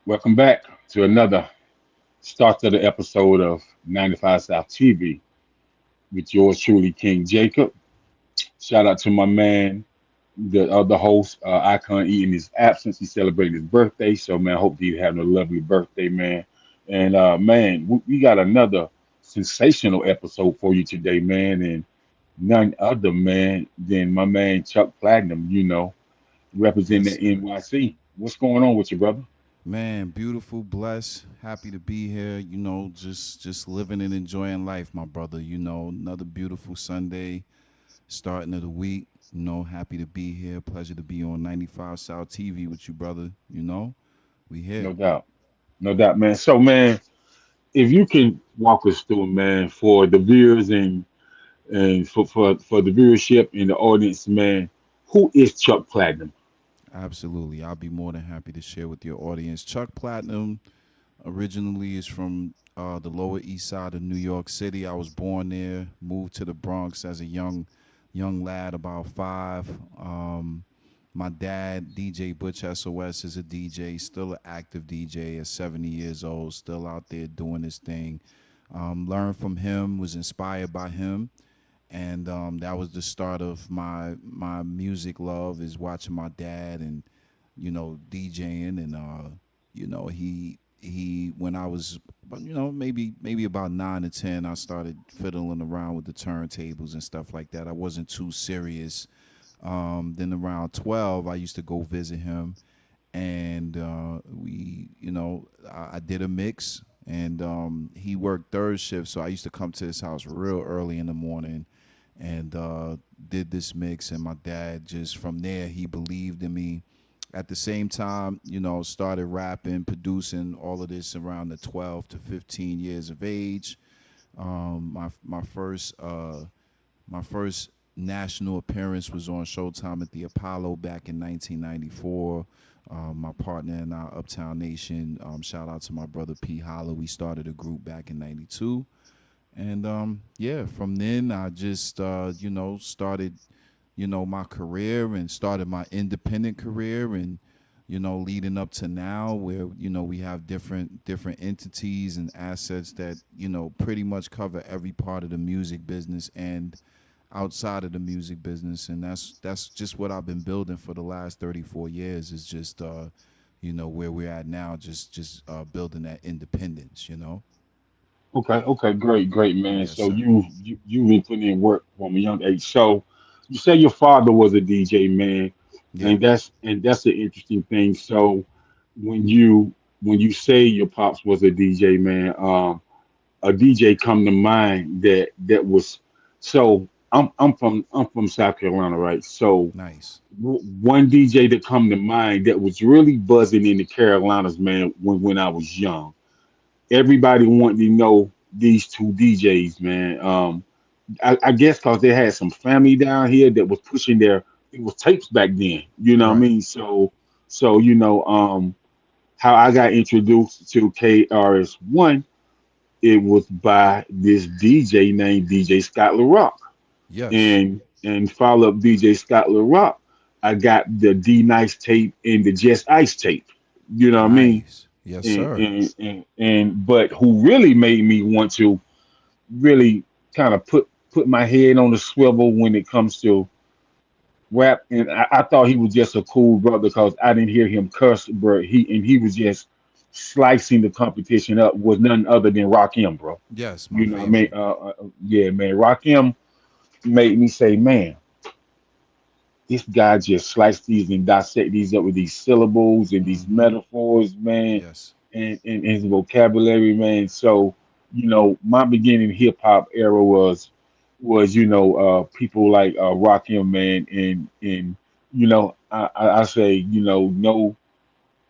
Welcome back to another start of the episode of 95 South TV with yours truly, King Jacob. Shout out to my man, the other host, Icon, eating his absence. He celebrated his birthday, so man, I hope he's having a lovely birthday, man. And man, we got another sensational episode for you today, man, and none other man than my man Chuck Platinum. Representing Yes, the sir. NYC. What's going on with you, brother? Man, beautiful, blessed, happy to be here. Just living and enjoying life, my brother. Another beautiful Sunday, starting of the week. Happy to be here. Pleasure to be on 95 South TV with you, brother. We No here. doubt. No doubt, man. So, man, if you can walk us through, man, for the viewers and for the viewership and the audience, man, who is Chuck Platinum? Absolutely. I'll be more than happy to share with your audience. Chuck Platinum originally is from the Lower East Side of New York City. I was born there, moved to the Bronx as a young lad, about 5. My dad, DJ Butch SOS, is a DJ, still an active DJ at 70 years old, still out there doing his thing. Learned from him, was inspired by him, and that was the start of my music love, is watching my dad and DJing. And he when I was maybe about 9 or 10, I started fiddling around with the turntables and stuff like that. I wasn't too serious. Then around 12, I used to go visit him, and I did a mix, and he worked third shift, so I used to come to his house real early in the morning, and did this mix. And my dad, just from there, he believed in me. At the same time, started rapping, producing, all of this around the 12 to 15 years of age. My first national appearance was on Showtime at the Apollo back in 1994. My partner in our Uptown Nation, shout out to my brother P. Holler. We started a group back in '92, and yeah, from then I just started my career, and started my independent career, and leading up to now, where we have different entities and assets that pretty much cover every part of the music business and outside of the music business. And that's just what I've been building for the last 34 years, is just where we're at now, just building that independence. Okay, great, man. Yes, So sir. you've been putting in work from a young age. So you say your father was a DJ, man, Yeah. and that's an interesting thing. So when you say your pops was a DJ, man, a DJ come to mind that was so I'm from South Carolina, right? So Nice. one DJ that come to mind that was really buzzing in the Carolinas, man, when I was young. Everybody wanted to know these two DJs, man. I guess because they had some family down here that was pushing it was tapes back then. You know what I Right. mean? So how I got introduced to KRS-One, it was by this DJ named DJ Scott LaRock. Yes. And follow up DJ Scott LaRock, I got the D Nice tape and the Just Ice tape. You know what I mean? Nice. Yes, and sir. and and but who really made me want to really kind of put my head on the swivel when it comes to rap, and I thought he was just a cool brother because I didn't hear him cuss, but he was just slicing the competition up, was none other than Rakim, bro. Yes, my You know what I mean? favorite. Yeah, man. Rakim made me say, man, this guy just sliced these and dissect these up with these syllables and these Mm-hmm. metaphors, man, Yes. and his vocabulary, man. So, my beginning hip hop era was people like Rakim, man, and I say,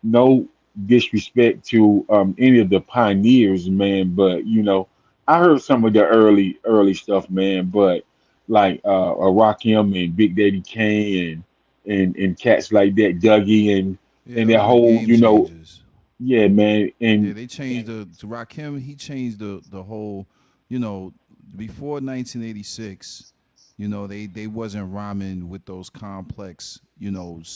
no disrespect to any of the pioneers, man, but I heard some of the early stuff, man, but like Rakim and Big Daddy Kane and cats like that, Dougie Yeah, and that those are the whole, game changers. yeah, man, Yeah, and, they changed and the to Rakim. He changed the whole. You know, before 1986, they wasn't rhyming with those complex,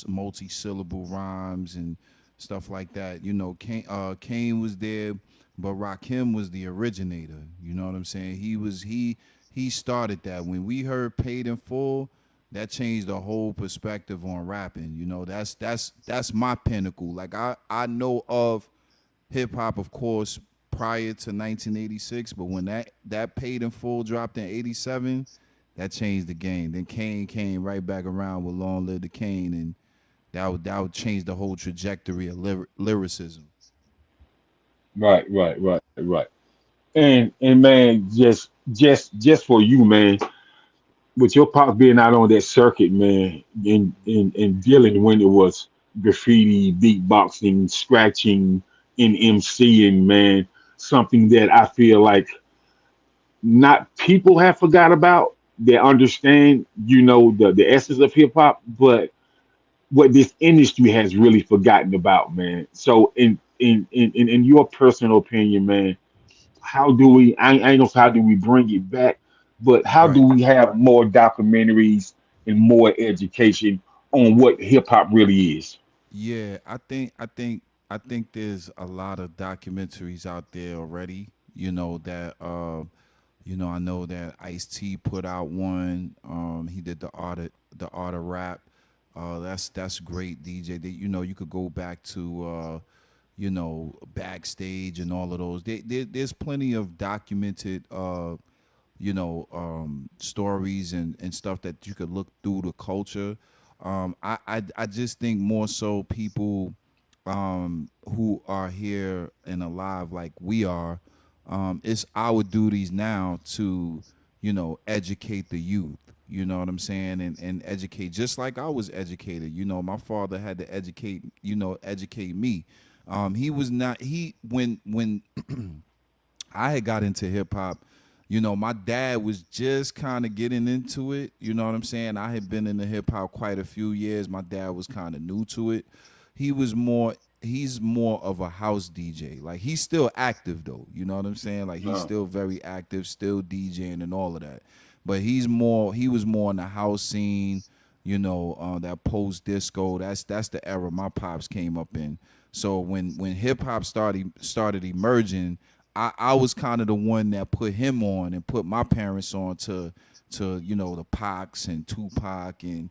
multi-syllable rhymes, and stuff like that. You know, Kane was there, but Rakim was the originator. You know what I'm saying? He started that. When we heard Paid in Full, that changed the whole perspective on rapping. You know, that's my pinnacle. Like I know of hip hop, of course, prior to 1986, but when that Paid in Full dropped in '87, that changed the game. Then Kane came right back around with Long Live the Kane, and that would change the whole trajectory of lyricism. Right. And man, just for you, man, with your pop being out on that circuit, man, and dealing when it was graffiti, beatboxing, scratching, and MCing, man, something that I feel like not people have forgot about. They understand, the essence of hip hop, but what this industry has really forgotten about, man. So, in your personal opinion, man, how do we? I ain't know how do we bring it back, but how do Right. we have more documentaries and more education on what hip hop really is? Yeah, I think there's a lot of documentaries out there already. I know that Ice T put out one. He did the art of rap. That's great, DJ. You could go back to backstage and all of those. There's plenty of documented stories and stuff that you could look through the culture. I just think more so people who are here and alive like we are, it's our duties now to, educate the youth. You know what I'm saying? And educate just like I was educated. My father had to educate me. He was not he when I had got into hip hop. My dad was just kind of getting into it. You know what I'm saying? I had been in the hip hop quite a few years. My dad was kind of new to it. He was more he's more of a house DJ. Like he's still active though. You know what I'm saying? Like he's Uh, still very active, still DJing and all of that. But he was more in the house scene, that post disco. That's the era my pops came up in. So when hip hop started emerging, I was kind of the one that put him on and put my parents on to the Pacs and Tupac and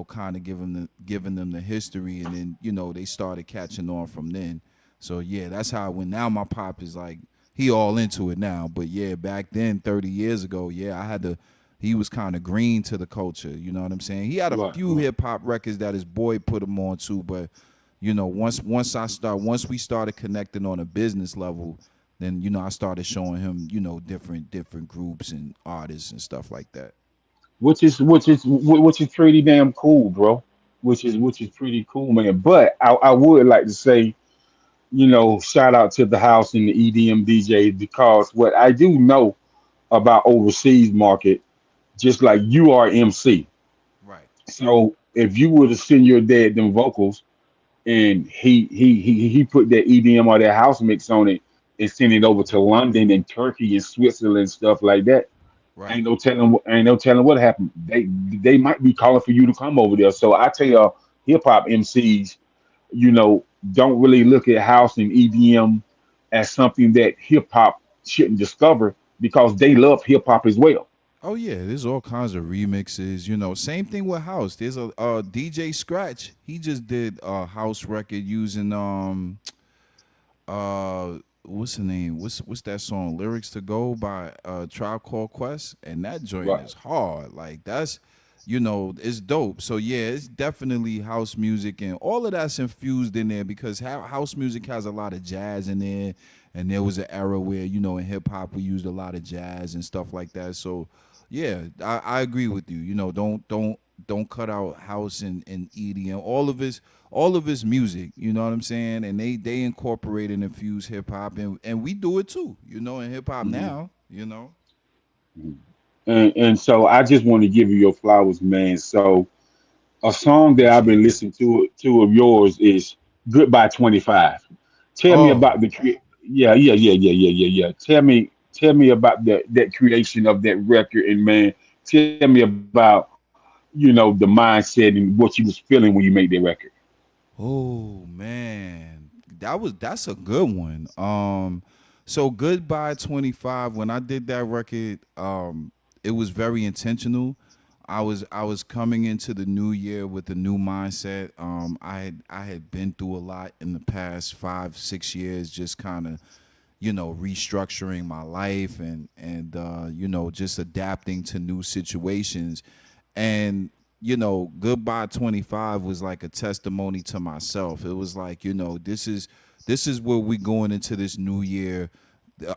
kind of giving them the history, and then they started catching on from then. So yeah, that's how when now my pop is like he all into it now. But yeah, back then 30 years ago, yeah, I had to. He was kind of green to the culture. You know what I'm saying? He had a right, few right. hip hop records that his boy put him on too, but once we started connecting on a business level, then I started showing him different groups and artists and stuff like that. Which is pretty damn cool, bro. Which is pretty cool, man. But I would like to say, shout out to the house and the EDM DJs, because what I do know about overseas market, just like you are MC. Right. So if you were to send your dad them vocals and he put that EDM or that house mix on it and send it over to London and Turkey and Switzerland, stuff like that, Right. ain't no telling what happened. They might be calling for you to come over there. So I tell hip hop MCs, you know, don't really look at house and EDM as something that hip hop shouldn't discover, because they love hip hop as well. Oh yeah, there's all kinds of remixes. Same thing with house. There's a DJ Scratch. He just did a house record using what's the name? What's that song? Lyrics to Go by Tribe Called Quest, and that joint Right. is hard. Like that's it's dope. So yeah, it's definitely house music, and all of that's infused in there because house music has a lot of jazz in there, and there was an era where in hip hop we used a lot of jazz and stuff like that. So yeah, I agree with you. Don't cut out house and EDM. All of his music, you know what I'm saying? And they incorporate and infuse hip hop, and we do it too, in hip hop Mhm, now. mhm. And so I just want to give you your flowers, man. So a song that I've been Appreciate that. listening to of yours is "Goodbye 25." Tell me Oh, about yeah. Tell me about that creation of that record, and man, tell me about the mindset and what you was feeling when you made that record. Oh man, that's a good one. So Goodbye 25. When I did that record, it was very intentional. I was coming into the new year with a new mindset. I had been through a lot in the past 5 6 years, just kind of restructuring my life and just adapting to new situations. And Goodbye 25 was like a testimony to myself. It was like, this is where we going into this new year.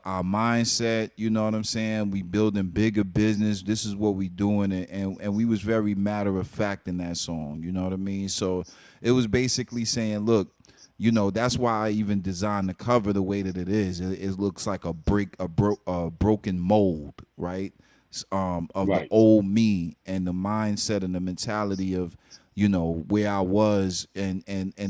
Our mindset, you know what I'm saying? We building bigger business. This is what we doing, and we was very matter of fact in that song. You know what I mean? So it was basically saying, look, that's why I even designed the cover the way that it is. It looks like a broken mold, right? Of the Right. old me and the mindset and the mentality of where I was and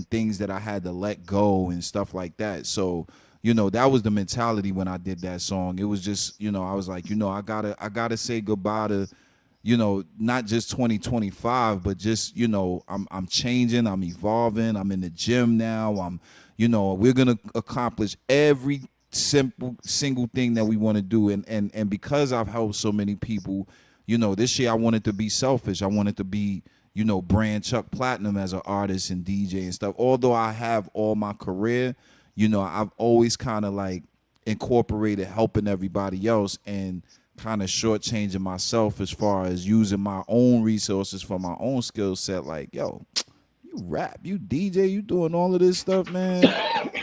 things that I had to let go and stuff like that. So that was the mentality when I did that song. It was just I was like I gotta say goodbye to not just 2025, but just I'm changing, I'm evolving, I'm in the gym now. We're gonna accomplish every simple single thing that we want to do, and because I've helped so many people, this year I wanted to be selfish. I wanted to be brand Chuck Platinum as an artist and DJ and stuff. Although I have all my career, I've always kind of like incorporated helping everybody else and kind of shortchanging myself as far as using my own resources for my own skill set. Like, yo, you rap, you DJ, you doing all of this stuff, man.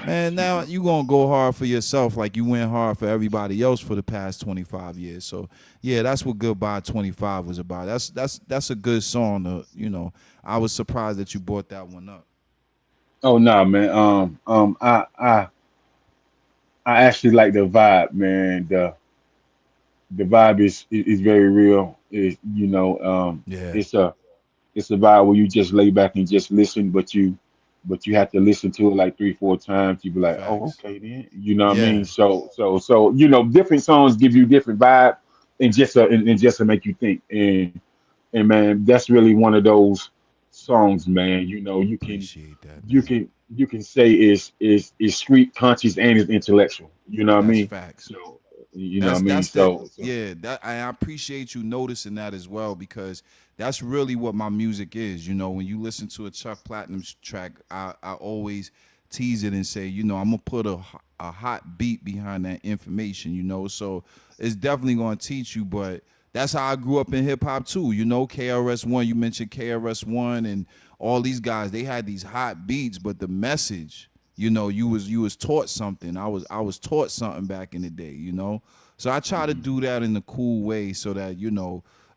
Man, now you gonna go hard for yourself like you went hard for everybody else for the past 25 years. So yeah, that's what Goodbye 25 was about. That's a good song. I was surprised that you brought that one up. Oh no, man. I actually like the vibe, man. The vibe is very real. Yeah, It's a vibe where you just lay back and just listen, but you have to listen to it like 3 4 times. You be like, oh, facts. okay then. You know what I mean? Yeah, So different songs give you different vibe and just to make you think. And man, that's really one of those songs, man. appreciate that, You man. can you can say is street conscious and is intellectual. You know what I That's mean? facts. So you know what I That's mean. that's that So yeah, that I appreciate you noticing that as well, because that's really what my music is. When you listen to a Chuck Platinum track, I always tease it and say, I'm gonna put a hot beat behind that information, so it's definitely gonna teach you. But that's how I grew up in hip hop too. KRS One, you mentioned KRS One and all these guys, they had these hot beats, but the message, you was taught something. I was taught something back in the day, so I try to mhm. do that in a cool way so that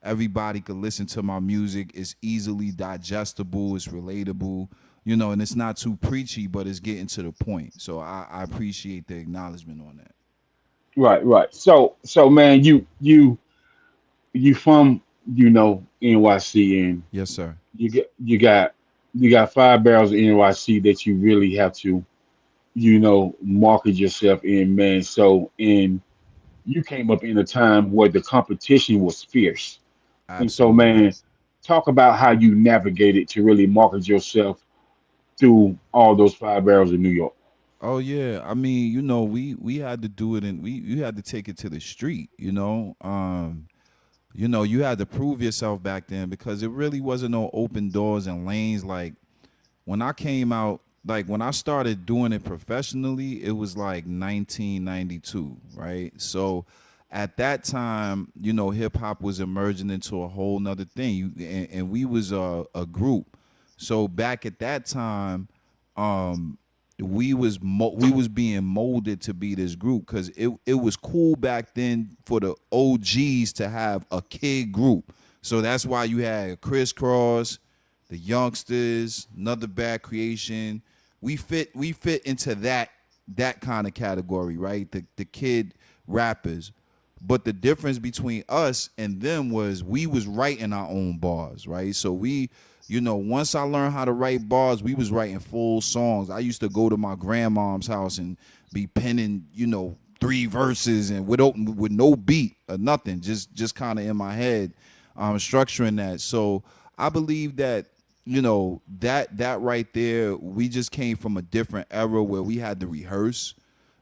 everybody could listen to my music. It's easily digestible, it's relatable, and it's not too preachy, but it's getting to the point. So I appreciate the acknowledgement on that. Right. So man, you from NYC, and Yes, sir. you got 5 barrels of NYC that you really have to market yourself in, man. So and you came up in a time where the competition was fierce, and so Absolutely. man, talk about how you navigated to really market yourself through all those 5 barrels in New York. Oh yeah, I mean, we had to do it, and we had to take it to the street. You had to prove yourself back then, because it really wasn't no open doors and lanes. Like when I came out, like when I started doing it professionally, it was like 1992, right? So at that time, hip hop was emerging into a whole nother thing. And we was a group. So back at that time, um, we was being molded to be this group, because it was cool back then for the OGs to have a kid group. So that's why you had Crisscross, the youngsters, another bad creation. We fit into that kind of category, right? The kid rappers. But the difference between us and them was we was writing our own bars, right? So once I learned how to write bars, we was writing full songs. I used to go to my grandmom's house and be penning, 3 verses and with no beat or nothing, just kind of in my head, structuring that. So I believe that that right there, we just came from a different era where we had to rehearse.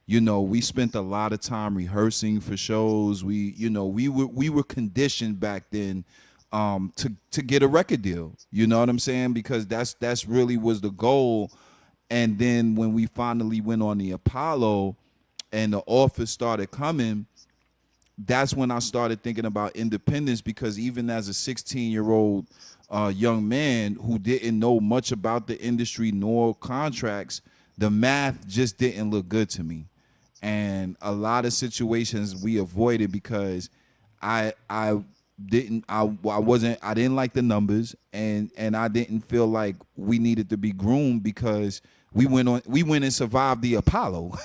We spent a lot of time rehearsing for shows. We were conditioned back then to get a record deal. You know what I'm saying? Because that's really was the goal. And then when we finally went on the Apollo and the offers started coming, that's when I started thinking about independence, because even as a 16-year-old young man who didn't know much about the industry nor contracts, the math just didn't look good to me. And a lot of situations we avoided because I I didn't like the numbers, and I didn't feel like we needed to be groomed because we went and survived the Apollo.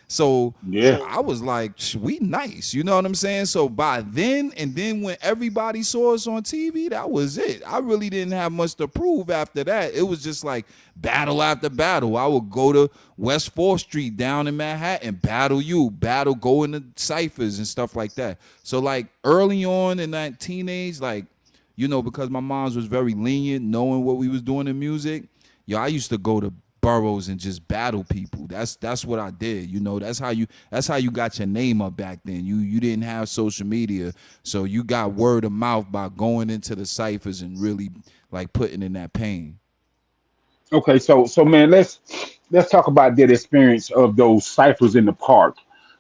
So Yeah. I was like, we nice, you know what I'm saying? So by then, and then when everybody saw us on TV, that was it. I really didn't have much to prove after that. It was just like battle after battle. I would go to West 4th Street down in Manhattan, go into ciphers and stuff like that. So like early on in that teenage, like, because my mom's was very lenient, knowing what we was doing in music, I used to go to boroughs and just battle people. That's what I did. That's how you got your name up back then. You didn't have social media, so you got word of mouth by going into the ciphers and really like putting in that pain. Okay, so man, let's talk about that experience of those ciphers in the park,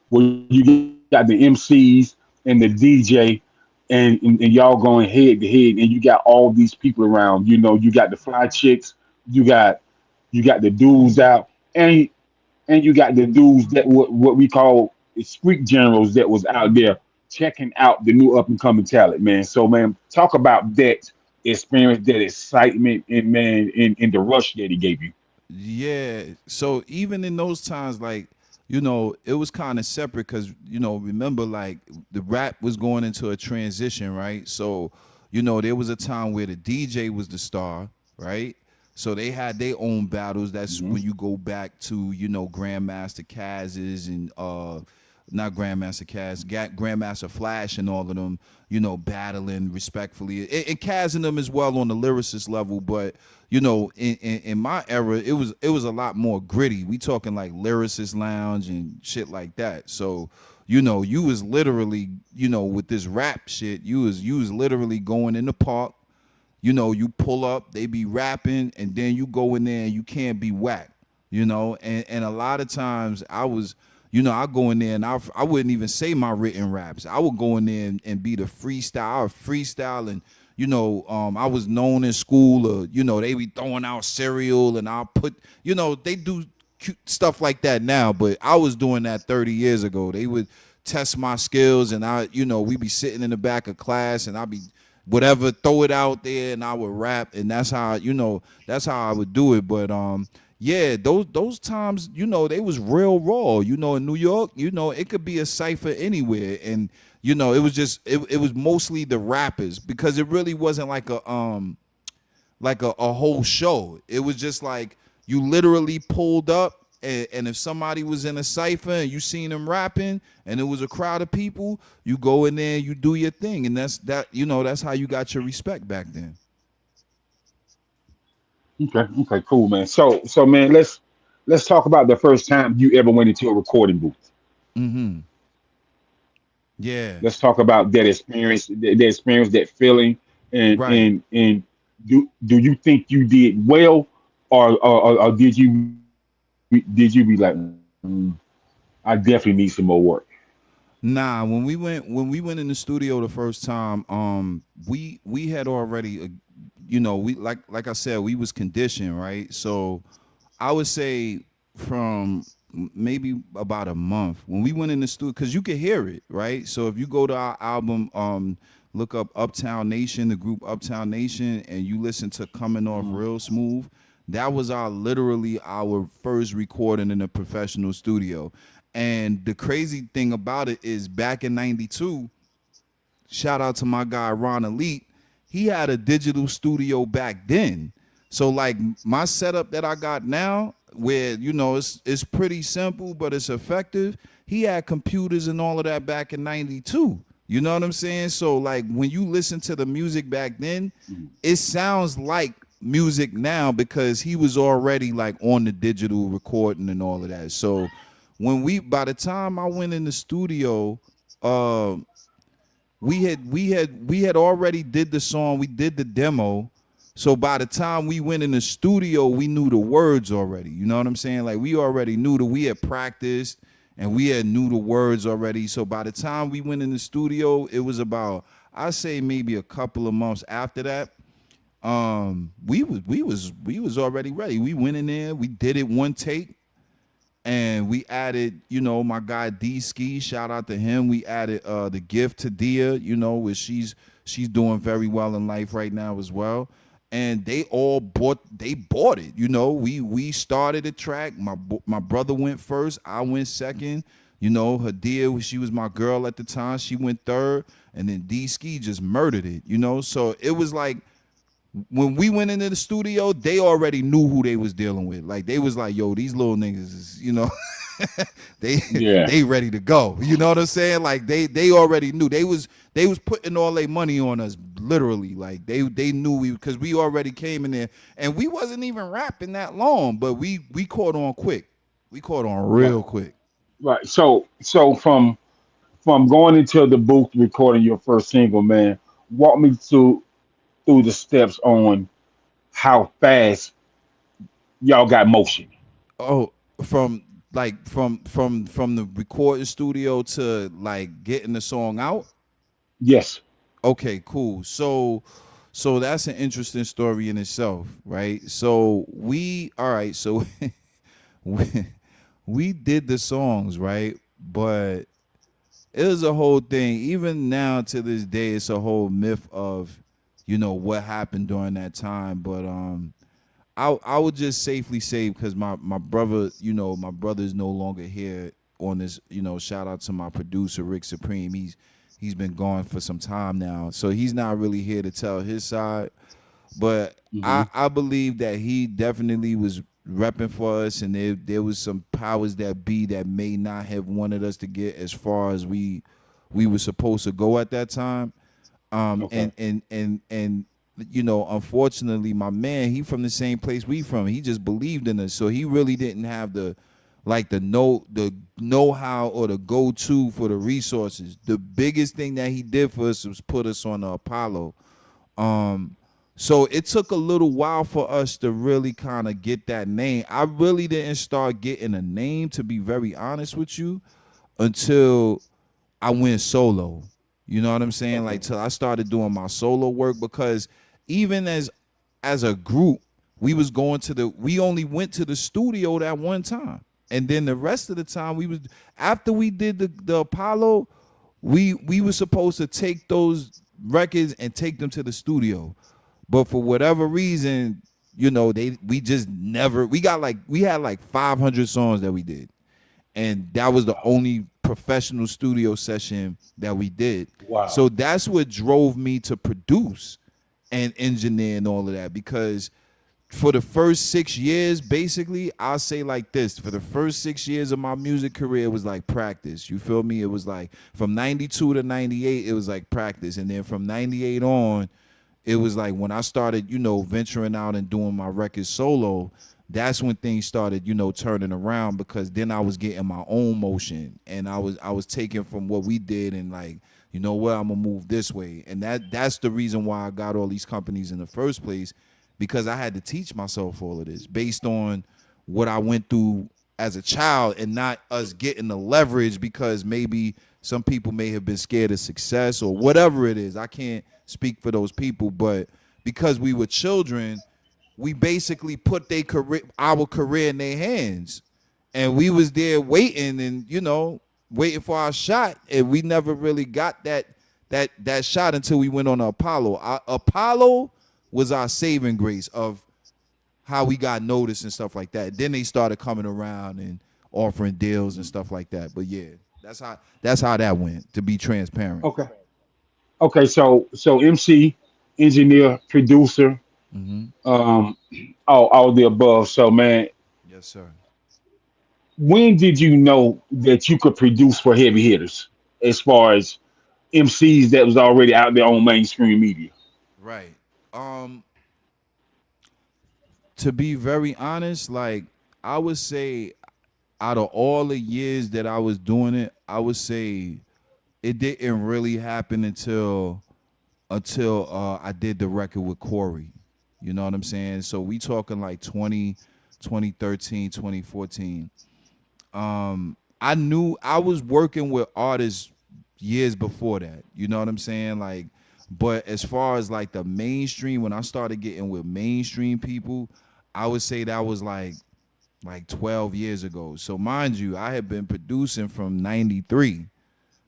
where you got the MCs and the DJ, and y'all going head to head, and you got all these people around. You got the fly chicks, you got the dudes out, and you got the dudes that what we call street generals that was out there checking out the new up and coming talent, man. So man, talk about that experience, that excitement, and man, in the rush that he gave you. Yeah. So even in those times, like, it was kind of separate because, remember, like, the rap was going into a transition, right? So, there was a time where the DJ was the star, right? So they had their own battles. That's Hmm. when you go back to, Grandmaster Caz's and not Grandmaster Caz, Grandmaster Flash and all of them, battling respectfully. And Caz and them as well on the lyricist level, but in my era, it was a lot more gritty. We talking like lyricist lounge and shit like that. So, you was literally, with this rap shit, you was literally going in the park. You pull up, they be rapping, and then you go in there and you can't be whack. And a lot of times I go in there and I wouldn't even say my written raps. I would go in there and be the freestyle. I would freestyle, and I was known in school. They be throwing out cereal, and I'll put, they do cute stuff like that now, but I was doing that 30 years ago. They would test my skills, and we be sitting in the back of class, and I'd be whatever, throw it out there, and I would rap, and that's how I would do it. But yeah, those times, they was real raw. In New York, it could be a cipher anywhere, and it was just it was mostly the rappers, because it really wasn't like a whole show. It was just like you literally pulled up, and if somebody was in a cipher and you seen them rapping and it was a crowd of people, you go in there and you do your thing, and that's how you got your respect back then. Okay, cool, man. So man, let's talk about the first time you ever went into a recording booth. Mm-hmm. Yeah. Let's talk about that experience, that experience, that feeling, and Right. and do you think you did well, or did you be like, I definitely need some more work? Nah, when we went in the studio the first time, we had already, we like I said, we was conditioned, right? So I would say from maybe about a month when we went in the studio, because you could hear it, right? So if you go to our album, look up Uptown Nation, the group Uptown Nation, and you listen to Coming Off Mhm. Real Smooth, that was literally our first recording in a professional studio. And the crazy thing about it is, back in '92, shout out to my guy Ron Elite, he had a digital studio back then. So like my setup that I got now, where it's pretty simple but it's effective. He had computers and all of that back in '92. You know what I'm saying? So like when you listen to the music back then, it sounds like music now because he was already like on the digital recording and all of that. So by the time I went in the studio, um we had already did the song, we did the demo. So by the time we went in the studio, we knew the words already. You know what I'm saying? Like we already knew that we had practiced and we had knew the words already. So by the time we went in the studio, it was about, I say maybe a couple of months after that. We was already ready. We went in there, we did it one take, and we added, my guy D Ski, shout out to him. We added the gift to Dia, where she's doing very well in life right now as well. And they bought it. We started the track. My brother went first, I went second. Hadia, she was my girl at the time, she went third, and then D Ski just murdered it. So it was like when we went into the studio, they already knew who they was dealing with. Like they was like, yo, these little niggas is, they Yeah. they ready to go. You know what I'm saying? Like they already knew. They was putting all their money on us, literally. Like they knew because we already came in there and we wasn't even rapping that long, but we caught on quick. We caught on Right. real quick. Right. So from going into the booth recording your first single, man, walk me through the steps on how fast y'all got motion. Oh, from from the recording studio to like getting the song out. Yes. Okay, cool. So that's an interesting story in itself, right? So all right, so we, we did the songs, right? But it was a whole thing. Even now to this day, it's a whole myth of, what happened during that time. But I would just safely say, because my brother, my brother is no longer here on this. Shout out to my producer Rick Supreme. He's been gone for some time now, so he's not really here to tell his side. But Hmm. I believe that he definitely was repping for us, and there was some powers that be that may not have wanted us to get as far as we were supposed to go at that time. Okay. And unfortunately, my man, he from the same place we from. He just believed in us, so he really didn't have the know how or the go to for the resources. The biggest thing that he did for us was put us on the Apollo. Um, so it took a little while for us to really kind of get that name. I really didn't start getting a name, to be very honest with you, until I went solo. You know what I'm saying? Okay. Like till I started doing my solo work, because even as a group, we only went to the studio that one time. And then the rest of the time after we did the Apollo, we were supposed to take those records and take them to the studio. But for whatever reason, we just never we had like 500 songs that we did, and that was the only professional studio session that we did. Wow. So that's what drove me to produce and engineer and all of that, because for the first 6 years, basically, I'll say like this: for the first 6 years of my music career, it was like practice. You feel me? It was like from '92 to '98, it was like practice, and then from '98 on, it was like when I started, venturing out and doing my records solo. That's when things started, turning around, because then I was getting my own motion, and I was taking from what we did and like, I'm gonna move this way, and that's the reason why I got all these companies in the first place, because I had to teach myself all of this based on what I went through as a child, and not us getting the leverage because maybe some people may have been scared of success or whatever it is. I can't speak for those people, but because we were children, we basically put our career in their hands, and we was there waiting and waiting for our shot, and we never really got that shot until we went on the Apollo. Apollo was our saving grace of how we got noticed and stuff like that. Then they started coming around and offering deals and stuff like that. But yeah, that's how that went. To be transparent. Okay. Okay. So MC, engineer, producer, Mm-hmm. um, all the above. So man, Yes, sir. when did you know that you could produce for heavy hitters as far as MCs that was already out there on mainstream media? Right. Um, To be very honest, like I would say out of all the years that I was doing it, I would say it didn't really happen until I did the record with Cory. You know what I'm saying? So we talking like 2013, 2014. I knew I was working with artists years before that. You know what I'm saying? Like, but as far as like the mainstream, when I started getting with mainstream people, I would say that was like 12 years ago. So mind you, I had been producing from 93.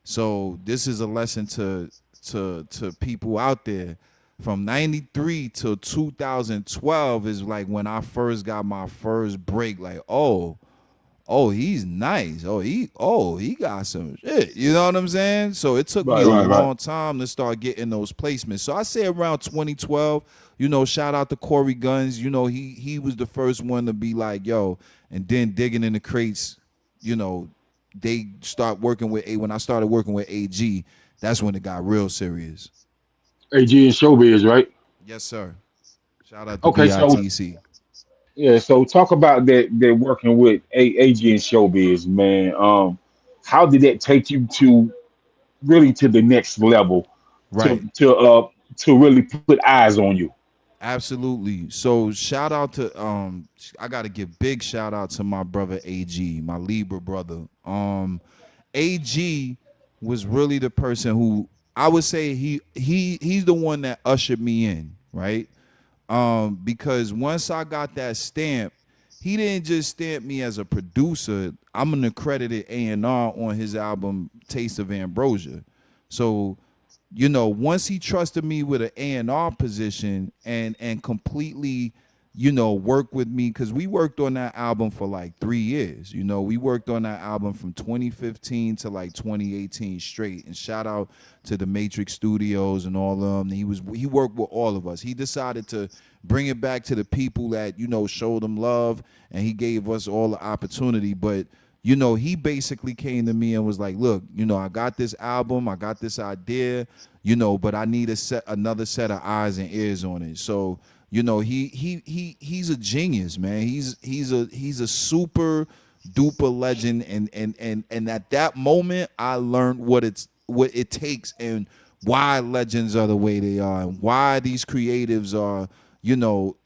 So this is a lesson to people out there. From 93 to 2012 is like when I first got my first break. Like, oh, he's nice. Oh, he got some shit. You know what I'm saying? So it took me Right, a right, right. long time to start getting those placements. So I say around 2012, shout out to Cory Gunz. He was the first one to be like, yo, and then digging in the crates, you know, they start working with when I started working with AG, that's when it got real serious. AG and Showbiz, right? Yes, sir. Shout out to Okay, so BITC. yeah, so talk about that working with AG and Showbiz, man. How did that take you to really to the next level Right. to really put eyes on you? Absolutely. So shout out to I gotta give big shout out to my brother AG, my Libra brother. AG was really the person who I would say he's the one that ushered me in, right? Because once I got that stamp, he didn't just stamp me as a producer. I'm an accredited A&R on his album Taste of Ambrosia. So, once he trusted me with an A&R position and completely, work with me, because we worked on that album for like 3 years. We worked on that album from 2015 to like 2018 straight. And shout out to the Matrix Studios and all of them. He worked with all of us. He decided to bring it back to the people that showed him love, and he gave us all the opportunity. But he basically came to me and was like, look, I got this album, I got this idea, but I need another set of eyes and ears on it. So, he's a genius, man. He's a super duper legend, and at that moment I learned what it takes and why legends are the way they are and why these creatives are,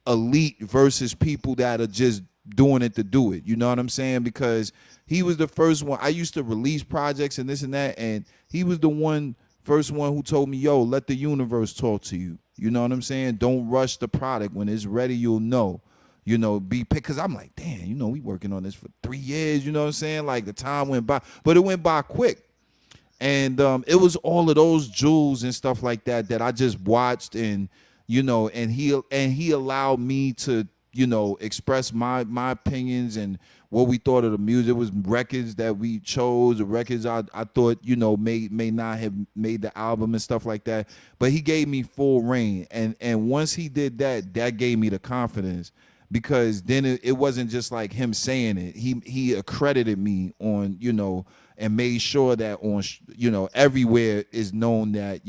elite versus people that are just doing it to do it. You know what I'm saying? Because he was the first one. I used to release projects and this and that, and he was the first one who told me, yo, let the universe talk to you. You know what I'm saying? Don't rush the product. When it's ready, you'll know. Be picked. Because I'm like, damn, we working on this for 3 years. You know what I'm saying? Like the time went by, but it went by quick. And it was all of those jewels and stuff like that I just watched, and he allowed me to express my opinions and what we thought of the music. It was records that we chose, the records I thought may not have made the album and stuff like that. But he gave me full reign, and once he did that, that gave me the confidence, because then it wasn't just like him saying it. He accredited me on and made sure that on everywhere is known that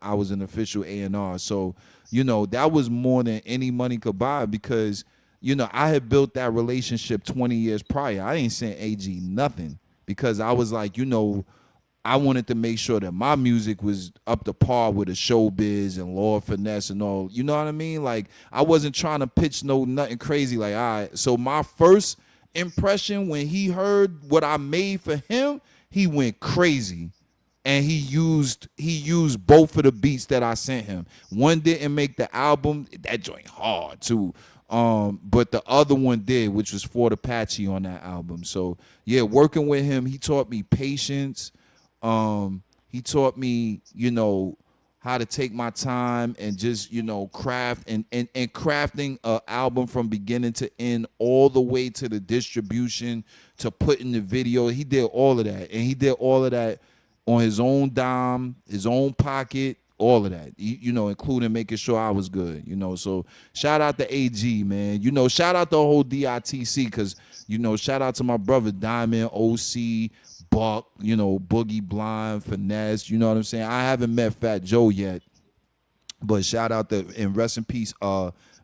I was an official A&R. So that was more than any money could buy, because I had built that relationship 20 years prior. I ain't sent AG nothing, because I was like, I wanted to make sure that my music was up to par with the Showbiz and Lord Finesse and all. You know what I mean? Like, I wasn't trying to pitch nothing crazy. Like, all right. So my first impression, when he heard what I made for him, he went crazy. And he used both of the beats that I sent him. One didn't make the album. That joint hard too. But the other one did, which was Fort Apache on that album. So yeah, working with him, he taught me patience. He taught me, how to take my time and just, craft and crafting an album from beginning to end, all the way to the distribution, to putting the video. He did all of that. And he did all of that on his own dime, his own pocket, all of that, including making sure I was good, So shout out to AG, man. Shout out the whole DITC, because, shout out to my brother Diamond, OC, Buck, Boogie Blind, Finesse, you know what I'm saying? I haven't met Fat Joe yet, but shout out to, and rest in peace,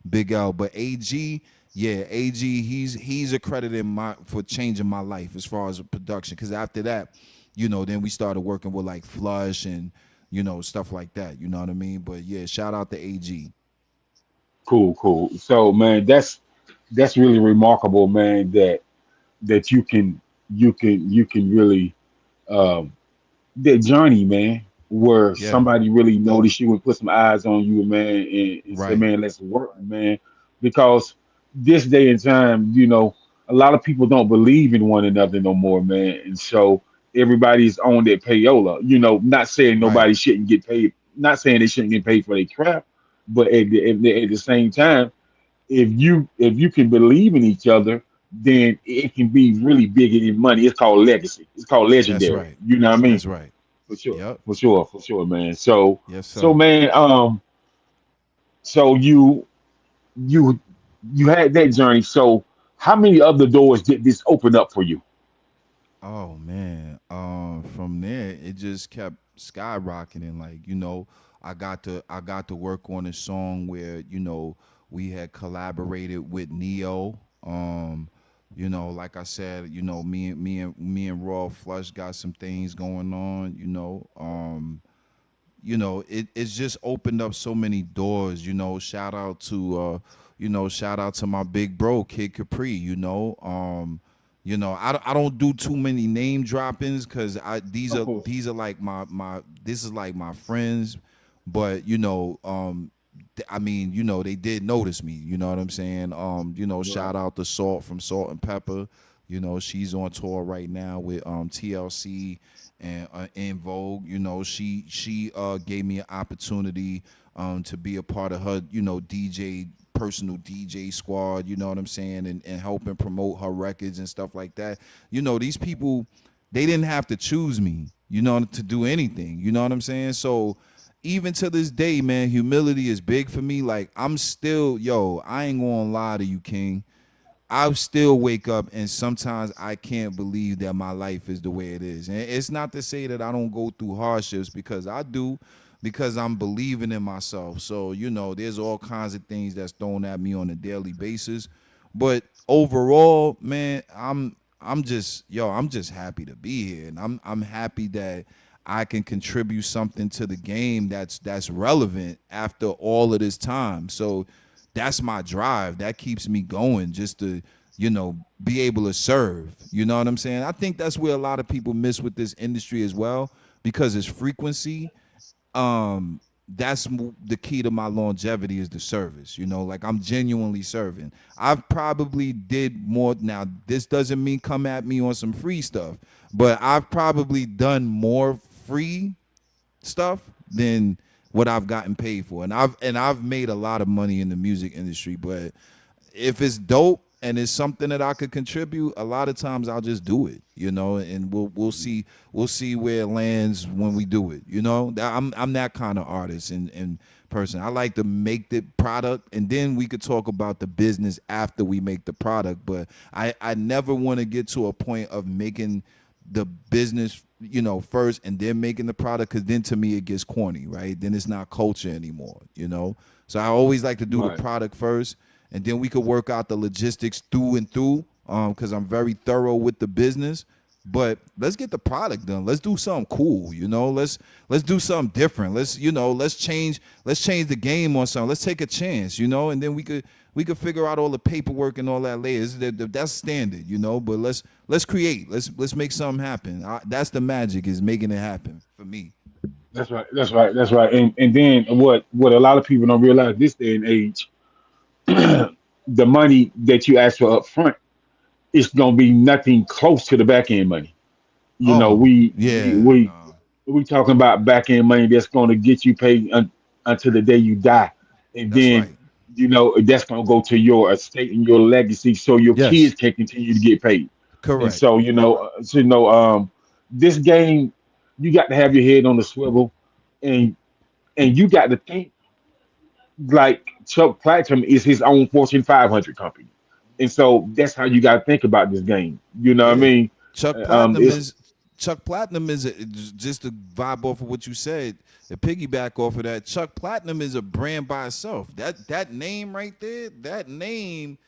Big L. But AG, Yeah, AG, he's accredited for changing my life as far as production. Because after that, then we started working with like Flush and stuff like that. You know what I mean? But yeah, shout out to AG. Cool, cool. So man, that's really remarkable, man. That you can really um, that journey, man, where Yeah, somebody really noticed you and put some eyes on you, man, and say, right. man, let's work, man. Because this day and time, a lot of people don't believe in one another no more, man. And so everybody's on their payola. Not saying Right. nobody shouldn't get paid, not saying they shouldn't get paid for their craft, but at the same time, if you can believe in each other, then it can be really big in money. It's called legacy. It's called That's legendary. right. You know what I mean? That's right. For sure, Yep. for sure, for sure, man. So, Yes, so sir. man, so you you had that journey. So, how many other doors did this open up for you? Oh man. From there it just kept skyrocketing. Like, I got to work on a song where, we had collaborated with Neo. Like I said, me and Raw Flush got some things going on. It's just opened up so many doors. Shout out to my big bro, Kid Capri. I don't do too many name droppings because I these Of are course. these are like my this is like my friends, but I mean, they did notice me. You know what I'm saying? Right. Shout out to Salt from Salt and Pepper. She's on tour right now with TLC and In Vogue. She gave me an opportunity to be a part of her, DJ personal DJ squad, you know what I'm saying, and helping promote her records and stuff like that. These people, they didn't have to choose me, to do anything. You know what I'm saying? So even to this day, man, humility is big for me. Like, I'm still, I ain't gonna lie to you, King. I still wake up and sometimes I can't believe that my life is the way it is. And it's not to say that I don't go through hardships, because I do, because I'm believing in myself. So, there's all kinds of things that's thrown at me on a daily basis. But overall, man, I'm just happy to be here. And I'm happy that I can contribute something to the game that's relevant after all of this time. So that's my drive. That keeps me going, just to, be able to serve. You know what I'm saying? I think that's where a lot of people miss with this industry as well, because it's frequency. That's the key to my longevity, is the service. Like, I'm genuinely serving. I've probably did more. Now, this doesn't mean come at me on some free stuff, but I've probably done more free stuff than what I've gotten paid for. And I've made a lot of money in the music industry, but if it's dope and it's something that I could contribute, a lot of times I'll just do it, and we'll see where it lands when we do it. I'm that kind of artist and person. I like to make the product, and then we could talk about the business after we make the product. But I never want to get to a point of making the business, first, and then making the product, because then to me it gets corny, right? Then it's not culture anymore. So I always like to do the Right. product first, and then we could work out the logistics through and through, because I'm very thorough with the business. But let's get the product done. Let's do something cool. Let's do something different. Let's change the game on something. Let's take a chance. And then we could figure out all the paperwork and all that later. That's standard. But let's create. Let's make something happen. That's the magic, is making it happen for me. That's right. That's right. That's right. And then what a lot of people don't realize this day and age, the money that you ask for up front, it's gonna be nothing close to the back end money. You know, Oh we we yeah, we no. we talking about back end money that's gonna get you paid until the day you die, and That's then right. that's gonna go to your estate and your legacy, so your Yes, kids can continue to get paid. And correct. so this game, you got to have your head on the swivel, and you got to think like Chuck Platinum is his own Fortune 500 company, and so that's how you got to think about this game. You know what I Yeah, mean? Chuck Platinum It's is Chuck Platinum is just to vibe off of what you said, to piggyback off of that. Chuck Platinum is a brand by itself. That name right there, that name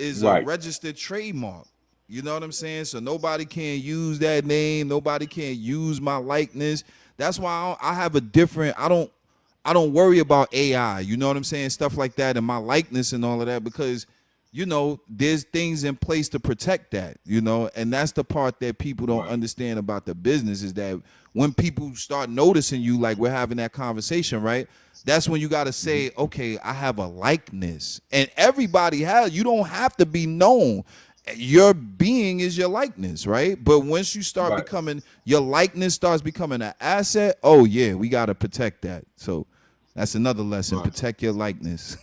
is a Right. registered trademark. You know what I'm saying? So nobody can use that name. Nobody can use my likeness. That's why I have a different. I don't worry about AI. You know what I'm saying? Stuff like that and my likeness and all of that because there's things in place to protect that, and that's the part that people don't Right. understand about the business is that when people start noticing you, like we're having that conversation, right? That's when you got to Hmm. say, okay, I have a likeness. And everybody has, you don't have to be known. Your being is your likeness, right? But once you start Right. becoming, your likeness starts becoming an asset, oh yeah, we got to protect that. So that's another lesson, Right. protect your likeness.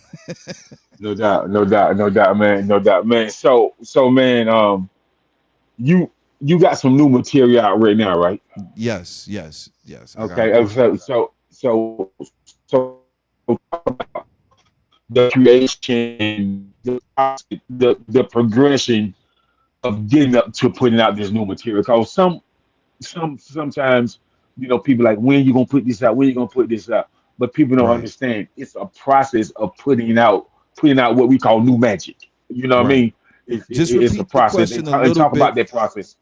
No doubt. No doubt. No doubt, man. No doubt, man. So, man, you you got some new material out right now, right? Yes, yes, yes. I got Okay. So the creation, the progression of getting up to putting out this new material. Because sometimes people like when you gonna put this out, when you gonna put this out, but people don't right, understand it's a process of putting out what we call new magic. You know what I right. mean? Just It's a repeat the process, and question a talk, and little talk bit. about that process.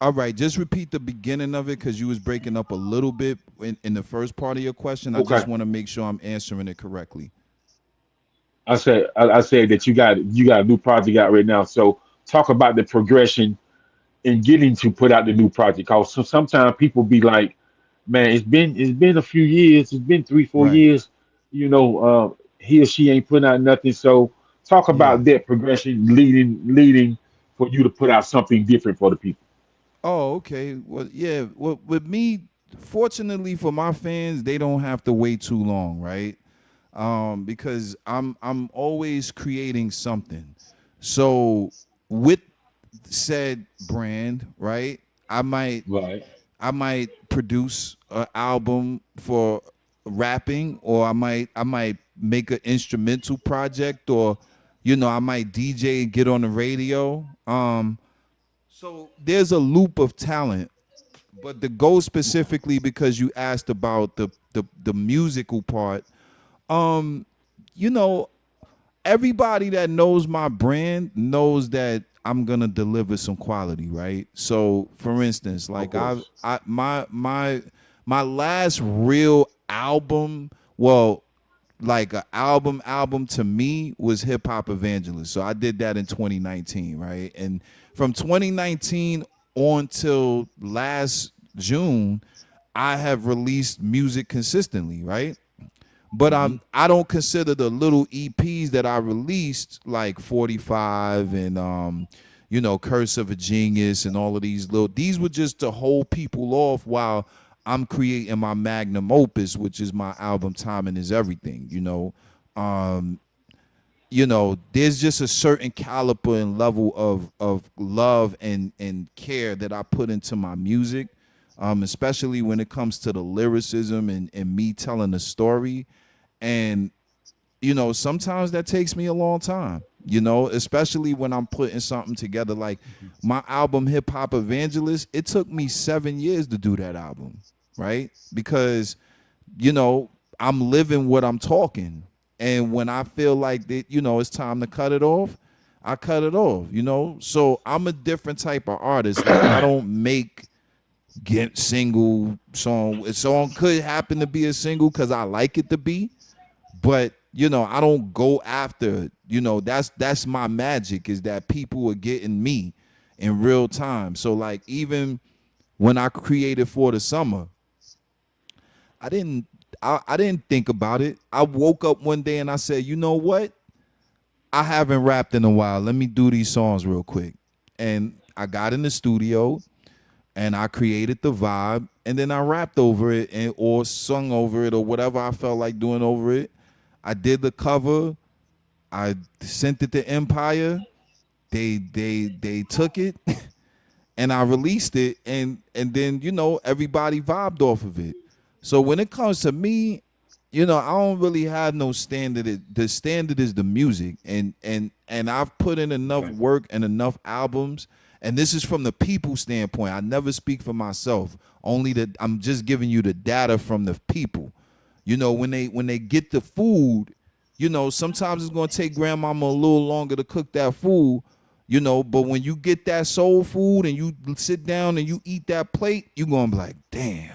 All right, just repeat the beginning of it because you was breaking up a little bit in the first part of your question. I just Okay. want to make sure I'm answering it correctly. I said that you got a new project out right now. So talk about the progression in getting to put out the new project. Because sometimes people be like, man, it's been a few years, it's been three, four Right. years, he or she ain't putting out nothing. So talk Yeah. about that progression leading for you to put out something different for the people. Oh, okay. Well, yeah. Well, with me, fortunately for my fans, they don't have to wait too long, right? Because I'm always creating something. So with said brand, right? I might Right. I might produce an album for rapping, or I might make an instrumental project, or I might DJ and get on the radio. So there's a loop of talent, but to go specifically because you asked about the musical part, um, you know, everybody that knows my brand knows that I'm gonna deliver some quality, right? So, for instance, Of like course. my last real album, well, like an album to me was Hip Hop Evangelist. So I did that in 2019, right? And from 2019 on till last June, I have released music consistently, right? But Hmm. I don't consider the little EPs that I released like 45 and Curse of a Genius and all of these were just to hold people off while I'm creating my magnum opus, which is my album Timing Is Everything. Um there's just a certain caliber and level of love and care that I put into my music, especially when it comes to the lyricism and me telling the story. And sometimes that takes me a long time, especially when I'm putting something together. Like my album Hip Hop Evangelist, it took me 7 years to do that album, right? Because you know I'm living what I'm talking, and when I feel like that, it's time to cut it off, I cut it off. So I'm a different type of artist. Like I don't make get single song. A song could happen to be a single because I like it to be, but I don't go after. That's my magic, is that people are getting me in real time. So like even when I created For the Summer, I didn't I didn't think about it. I woke up one day and I said, you know what? I haven't rapped in a while. Let me do these songs real quick. And I got in the studio and I created the vibe, and then I rapped over it or sung over it or whatever I felt like doing over it. I did the cover. I sent it to Empire. They took it and I released it, and then everybody vibed off of it. So when it comes to me, I don't really have no standard. The standard is the music, and I've put in enough Okay. work and enough albums. And this is from the people standpoint. I never speak for myself. Only that I'm just giving you the data from the people. When they get the food, sometimes it's gonna take grandmama a little longer to cook that food, but when you get that soul food and you sit down and you eat that plate, you're gonna be like, damn,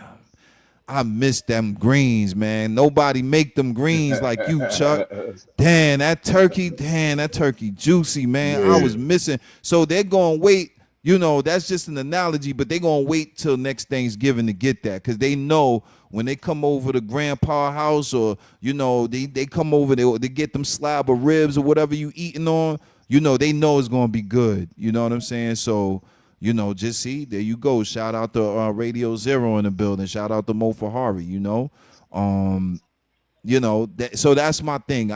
I miss them greens, man. Nobody make them greens like you, Chuck. Damn, that turkey juicy, man. I was Yeah. missing. So they're gonna wait. That's just an analogy, but they're gonna wait till next Thanksgiving to get that, because they know when they come over to grandpa house, or they come over, they get them slab of ribs or whatever you eating on, they know it's gonna be good. You know what I'm saying? So just see, there you go. Shout out to Radio Zero in the building. Shout out to Mo Fahari. Um, so that's my thing.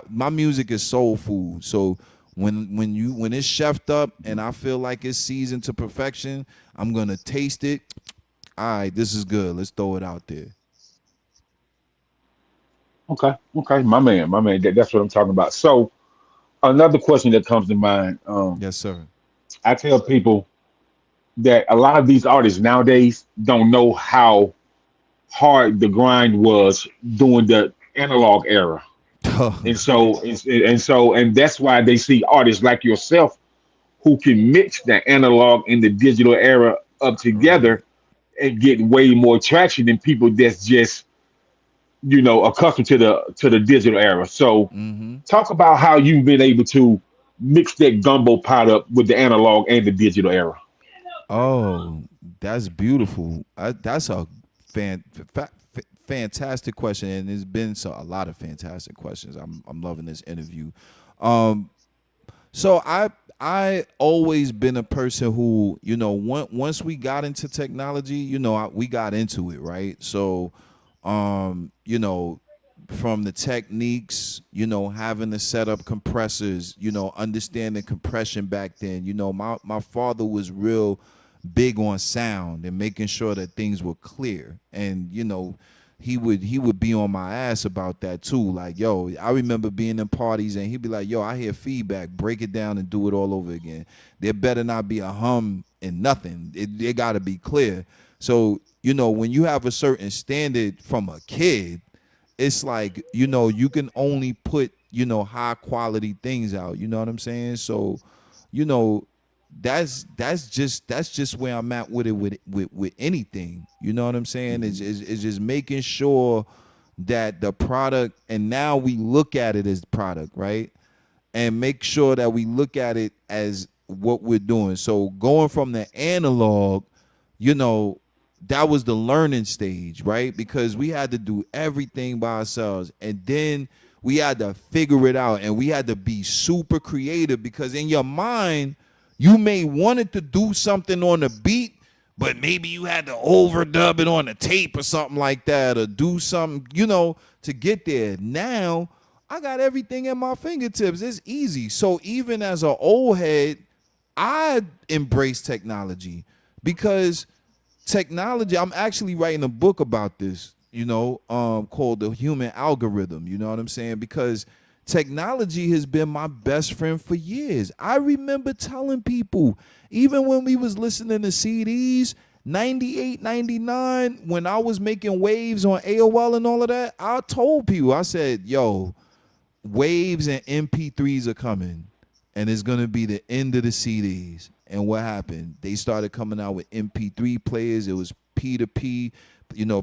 My music is soul food. So when it's chefed up and I feel like it's seasoned to perfection, I'm gonna taste it. All right, this is good. Let's throw it out there. Okay, okay, my man, my man. That's what I'm talking about. So another question that comes to mind. Yes, sir. I tell people that a lot of these artists nowadays don't know how hard the grind was during the analog era, and that's why they see artists like yourself who can mix the analog and the digital era up Right. together and get way more traction than people that's just accustomed to the digital era. So Mm-hmm. talk about how you've been able to mix that gumbo pot up with the analog and the digital era. Oh, that's beautiful. That's a fantastic question, and there's been a lot of fantastic questions. I'm loving this interview. Um, So I always been a person who, once we got into technology, we got into it, right? So um, you know, from the techniques, having to set up compressors, understanding compression back then. My father was real big on sound and making sure that things were clear. And, he would be on my ass about that too. Like, yo, I remember being in parties and he'd be like, yo, I hear feedback, break it down and do it all over again. There better not be a hum and nothing. It gotta be clear. So, when you have a certain standard from a kid, it's like, you can only put, high quality things out. You know what I'm saying? So, you know, that's just where I'm at with it, with anything. You know what I'm saying? It's just making sure that the product, and now we look at it as product, right? And make sure that we look at it as what we're doing. So going from the analog, you know, that was the learning stage, right? Because we had to do everything by ourselves. And then we had to figure it out, and we had to be super creative, because in your mind, you may wanted to do something on the beat, but maybe you had to overdub it on the tape or something like that, or do something, to get there. Now, I got everything at my fingertips. It's easy. So even as an old head, I embrace technology, because technology, I'm actually writing a book about this, called The Human Algorithm. You know what I'm saying? Because technology has been my best friend for years. I remember telling people, even when we was listening to CDs, 98, 99, when I was making waves on AOL and all of that, I told people, I said, yo, waves and MP3s are coming, and it's gonna be the end of the CDs. And what happened? They started coming out with MP3 players. It was P to P,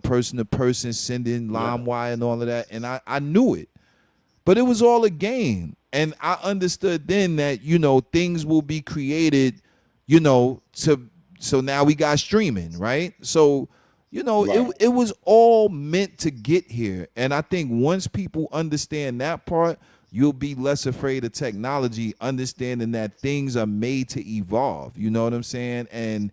person to person, sending Yeah. LimeWire and all of that. And I knew it, but it was all a game. And I understood then that, things will be created, to so now we got streaming, right? So, Right. it was all meant to get here. And I think once people understand that part, you'll be less afraid of technology, understanding that things are made to evolve. You know what I'm saying? And,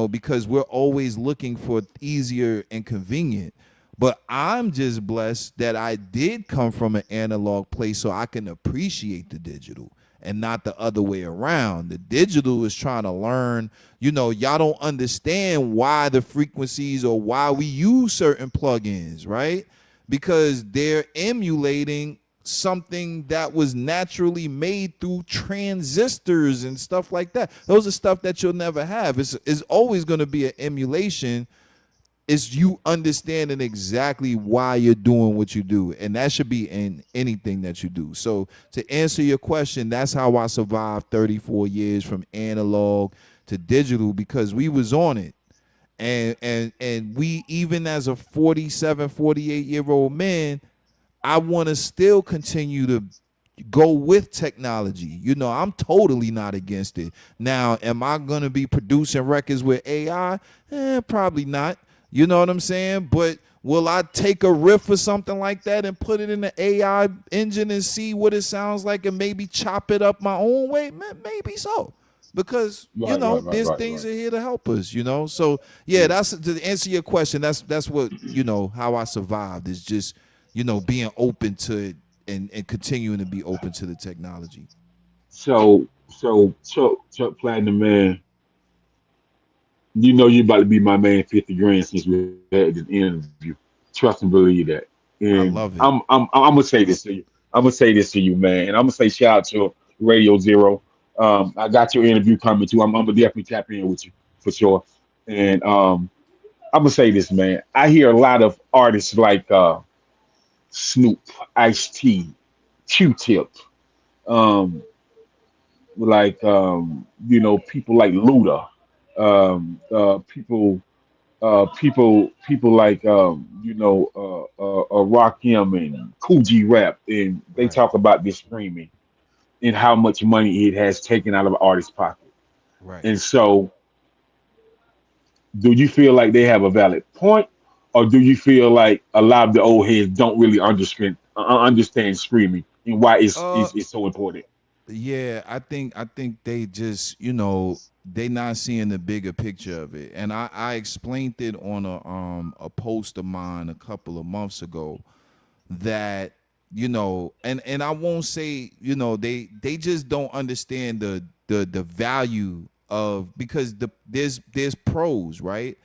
because we're always looking for easier and convenient. But I'm just blessed that I did come from an analog place, so I can appreciate the digital and not the other way around. The digital is trying to learn, y'all don't understand why the frequencies or why we use certain plugins, right? Because they're emulating something that was naturally made through transistors and stuff like that. Those are stuff that you'll never have. It's always going to be an emulation, It's you understanding exactly why you're doing what you do. And that should be in anything that you do. So to answer your question, that's how I survived 34 years from analog to digital, because we was on it. And we, even as a 47, 48-year-old man, I want to still continue to go with technology. You know, I'm totally not against it. Now, am I going to be producing records with AI? Probably not. You know what I'm saying? But will I take a riff or something like that and put it in the AI engine and see what it sounds like and maybe chop it up my own way? Maybe so. Because, you Right, know, right, right, there's right, things right. that are here to help us, you know? So, yeah, Yeah. that's to answer your question. That's what, you know, how I survived is just, you know, being open to it and continuing to be open to the technology. So Chuck Platinum, man, you know you about to be my man 50 grand since we had this interview. Trust and believe that. And I love it. I'm gonna say this to you. I'm gonna say this to you, man. And I'm gonna say shout out to Radio Zero. I got your interview coming too. I'm gonna definitely tap in with you for sure. And I'm gonna say this, man. I hear a lot of artists like Snoop, Ice T, Q-Tip, um, people like Luda, people like Rakim and Coogee Rap, and they Right. talk about this streaming and how much money it has taken out of an artist's pocket. Right. And so, do you feel like they have a valid point, or do you feel like a lot of the old heads don't really understand streaming and why Uh it's so important? yeah, I think they just, you know, they not seeing the bigger picture of it. And I explained it on a post of mine a couple of months ago that, you know, and I won't say, you know, they just don't understand the value of, because there's pros, right?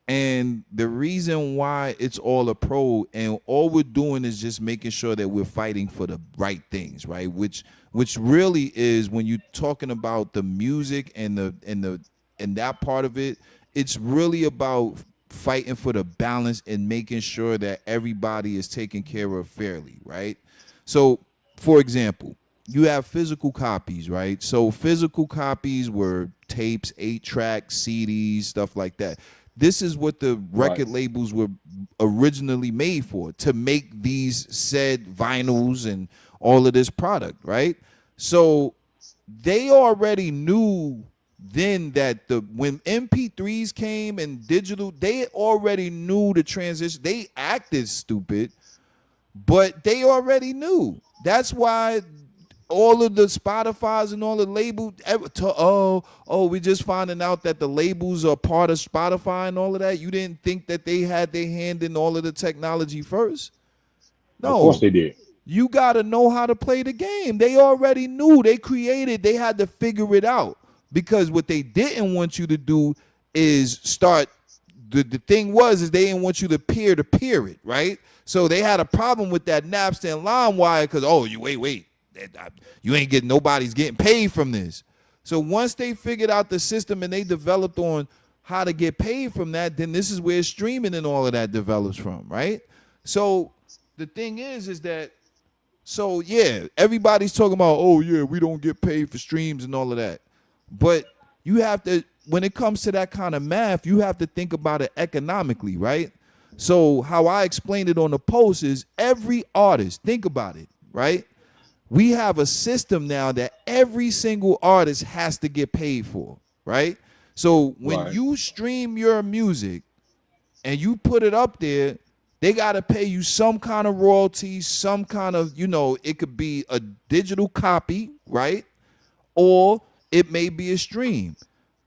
And the reason why it's all a pro, and all we're doing is just making sure that we're fighting for the right things, right? Which really is, when you're talking about the music and that part of it, it's really about fighting for the balance and making sure that everybody is taken care of fairly, right? So, for example, you have physical copies, right? So physical copies were tapes, 8-track, CDs, stuff like that. This is what the Right, record labels were originally made for, to make these said vinyls and all of this product, right? So they already knew then that the when MP3s came and digital, they already knew the transition. They acted stupid, but they already knew. That's why all of the Spotify's and all the labels, we just finding out that the labels are part of Spotify and all of that. You didn't think that they had their hand in all of the technology first? of course No. they did. You got to know how to play the game. They already knew. They created, they had to figure it out. Because what they didn't want you to do is start, the thing was, is they didn't want you to peer it, right? So they had a problem with that Napster and LimeWire because, oh, you wait, you ain't getting, nobody's getting paid from this. So once they figured out the system and they developed on how to get paid from that, then this is where streaming and all of that develops from, right? So the thing is that, so yeah, everybody's talking about, oh yeah, we don't get paid for streams and all of that. But you have to, when it comes to that kind of math, you have to think about it economically, right? So how I explained it on the post is, every artist, think about it, right? We have a system now that every single artist has to get paid for, right? So when Right. you stream your music and you put it up there, they got to pay you some kind of royalty, some kind of, you know, it could be a digital copy, right? Or it may be a stream.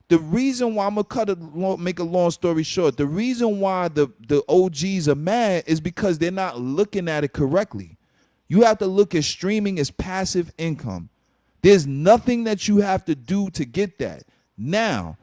The reason why, I'm gonna make a long story short, the reason why the OGs are mad is because they're not looking at it correctly. You have to look at streaming as passive income. There's nothing that you have to do to get that. Now,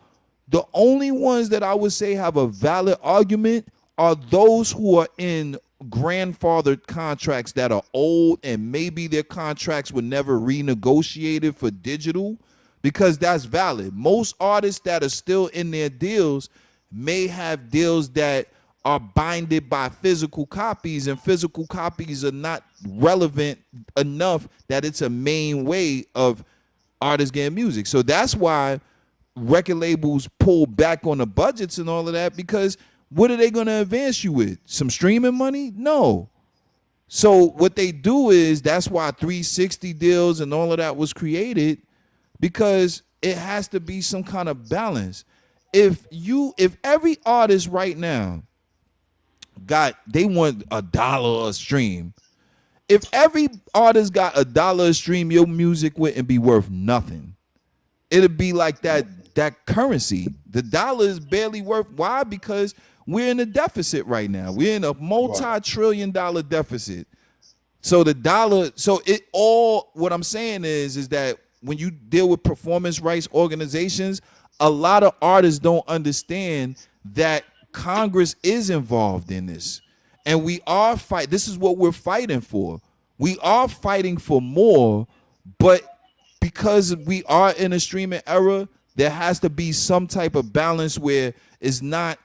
the only ones that I would say have a valid argument are those who are in grandfathered contracts that are old, and maybe their contracts were never renegotiated for digital, because that's valid. Most artists that are still in their deals may have deals that are binded by physical copies, and physical copies are not relevant enough that it's a main way of artists getting music. So that's why record labels pull back on the budgets and all of that, because what are they going to advance you with? Some streaming money? No. So what they do is, that's why 360 deals and all of that was created, because it has to be some kind of balance. If every artist right now they want $1 a stream, if every artist got $1 a stream, your music wouldn't be worth nothing. It'd be like that currency. The dollar is barely worth. Why? Because we're in a deficit right now. We're in a multi-trillion-dollar deficit. So the dollar, so it all, what I'm saying is that when you deal with performance rights organizations, a lot of artists don't understand that Congress is involved in this. And this is what we're fighting for. We are fighting for more, but because we are in a streaming era, there has to be some type of balance where it's not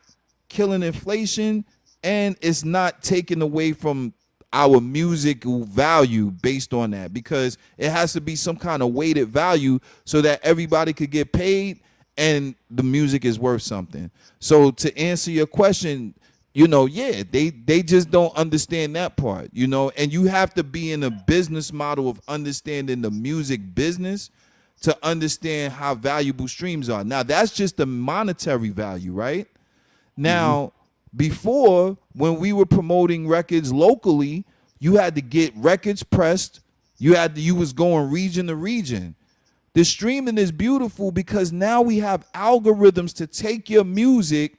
killing inflation and it's not taking away from our musical value based on that, because it has to be some kind of weighted value so that everybody could get paid and the music is worth something. So to answer your question, they just don't understand that part, and you have to be in a business model of understanding the music business to understand how valuable streams are. Now, that's just the monetary value, right? Now, before, when we were promoting records locally, you had to get records pressed. You was going region to region. The streaming is beautiful because now we have algorithms to take your music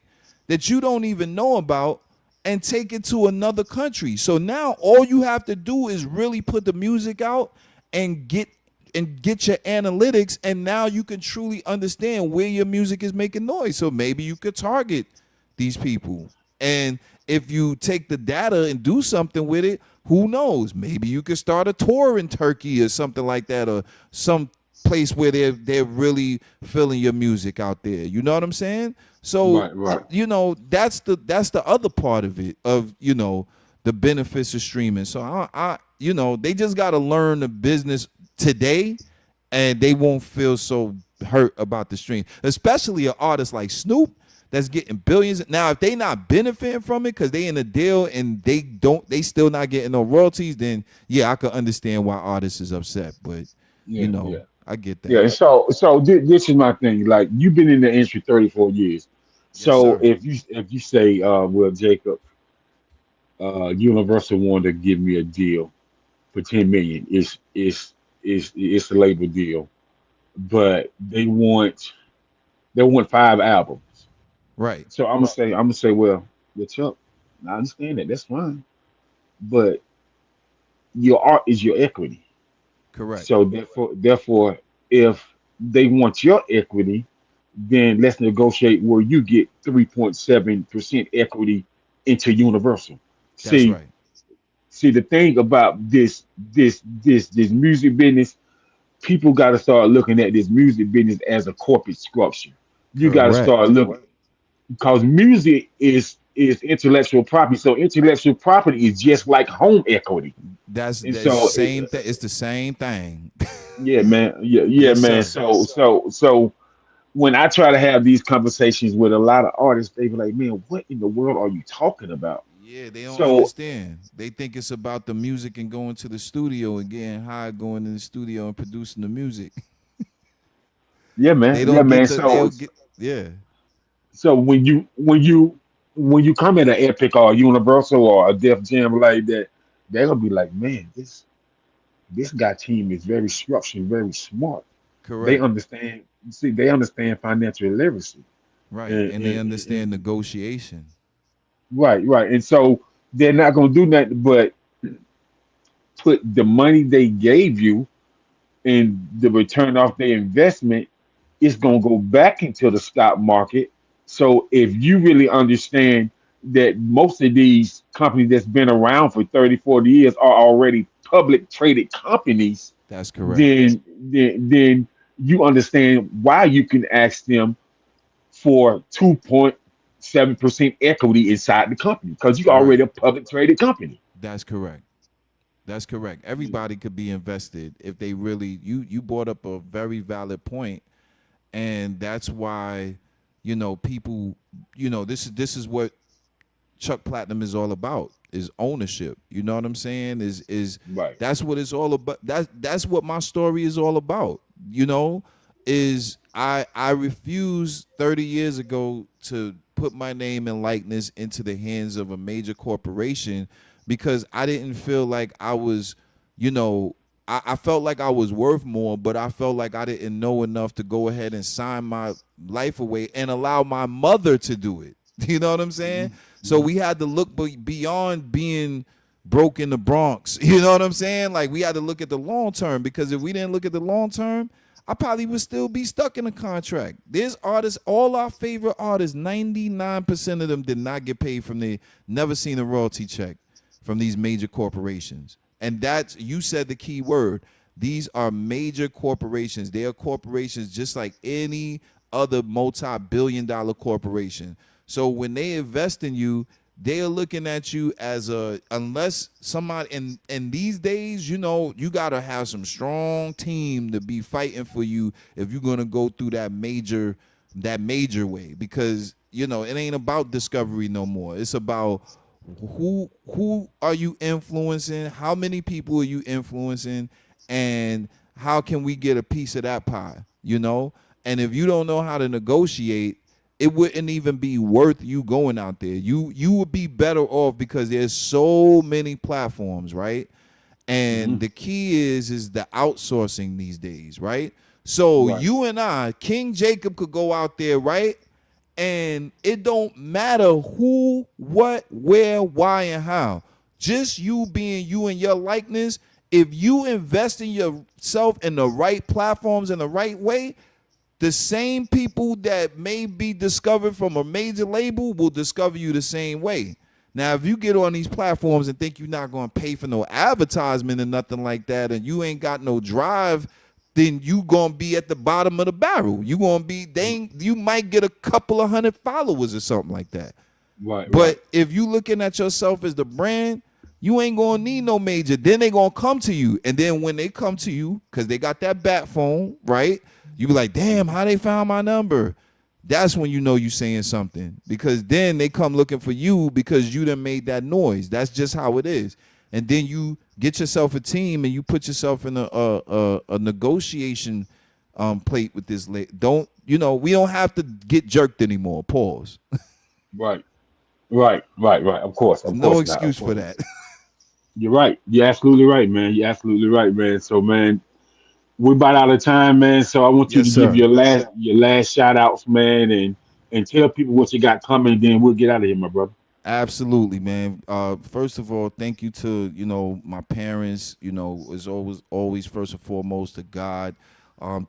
that you don't even know about and take it to another country. So now all you have to do is really put the music out and get your analytics, and now you can truly understand where your music is making noise. So maybe you could target these people. And if you take the data and do something with it, who knows? Maybe you could start a tour in Turkey or something like that, or some place where they're really feeling your music out there. You know what I'm saying? So right. that's the other part of it, of the benefits of streaming. So I they just got to learn the business today, and they won't feel so hurt about the stream, especially an artist like Snoop that's getting billions. Now, if they not benefiting from it because they in a deal and they still not getting no royalties, then yeah, I could understand why artists is upset. But Yeah. I get that. Yeah. So this is my thing. Like, you've been in the industry 34 years. Yes, So sir. if you say, well, Jacob, Universal wanted to give me a deal for 10 million. It's a label deal, but they want 5 albums. Right. So I'm gonna say, well, Chuck, I understand that. That's fine, but your art is your equity. Correct. So therefore, if they want your equity, then let's negotiate where you get 3.7% equity into Universal. That's See, right. see the thing about this music business, people got to start looking at this music business as a corporate structure. You got to start Correct. looking, because music is intellectual property. So intellectual property is just like home equity. That's And the so same thing. It's the same thing. yeah, man, yeah, Yes, man. sir. So when I try to have these conversations with a lot of artists, they be like, "Man, what in the world are you talking about?" Yeah, they don't So understand. They think it's about the music and going to the studio and getting high, going in the studio and producing the music. They yeah, don't get man. the. They'll get. Yeah. So when you come at an Epic or a Universal or a Def Jam like that, they're gonna be like, "Man, this guy team is very structured, very smart. They Correct. understand. See, they understand financial literacy." Right. And, And they and, understand and negotiation. right. And so they're not gonna do nothing but put the money they gave you and the return off their investment is going to go back into the stock market. So if you really understand that most of these companies that's been around for 30, 40 years are already public traded companies, That's correct. then you understand why you can ask them for 7% equity inside the company because you're Right. already a public traded company. That's correct. That's correct. Everybody could be invested if they really. You brought up a very valid point, and that's why, people. This is what Chuck Platinum is all about, is ownership. You know what I'm saying? Is Right. That's what it's all about. That's what my story is all about. You know, is I refused 30 years ago to put my name and likeness into the hands of a major corporation because I didn't feel like I was, you know, I felt like I was worth more, but I felt like I didn't know enough to go ahead and sign my life away and allow my mother to do it. You know what I'm saying? So we had to look beyond being broke in the Bronx. You know what I'm saying? Like we had to look at the long term, because if we didn't look at the long term, I probably would still be stuck in a contract. There's artists, all our favorite artists, 99% of them did not get paid from never seen a royalty check from these major corporations. And that's, you said the key word. These are major corporations. They are corporations just like any other multi-billion-dollar corporation. So when they invest in you, they are looking at you as unless somebody in these days, you gotta have some strong team to be fighting for you if you're gonna go through that major way, because it ain't about discovery no more. It's about who are you influencing, how many people are you influencing, and how can we get a piece of that pie. And if you don't know how to negotiate, it wouldn't even be worth you going out there. You would be better off, because there's so many platforms, right? And the key is the outsourcing these days, right? So Right. you and I, King Jacob, could go out there, right? And it don't matter who, what, where, why, and how. Just you being you and your likeness. If you invest in yourself in the right platforms in the right way, the same people that may be discovered from a major label will discover you the same way. Now, if you get on these platforms and think you're not going to pay for no advertisement or nothing like that, and you ain't got no drive, then you going to be at the bottom of the barrel. You going to be, you might get a couple of hundred followers or something like that. Right. But if you looking at yourself as the brand, you ain't going to need no major. Then they going to come to you. And then when they come to you, because they got that bat phone, right? You be like, damn, how they found my number? That's when you know you saying something, because then they come looking for you because you done made that noise. That's just how it is. And then you get yourself a team and you put yourself in a negotiation plate with this. We don't have to get jerked anymore. Pause. Right. Right. Right. Right. Of course. Of No course not. Of excuse for course. that. You're right. You're absolutely right, man. You're absolutely right, man. So, man, we're about out of time, man. So I want you Yes, to give sir. your last shout outs, man, and tell people what you got coming. Then we'll get out of here, my brother. Absolutely, man. First of all, thank you to my parents. Is always first and foremost to God.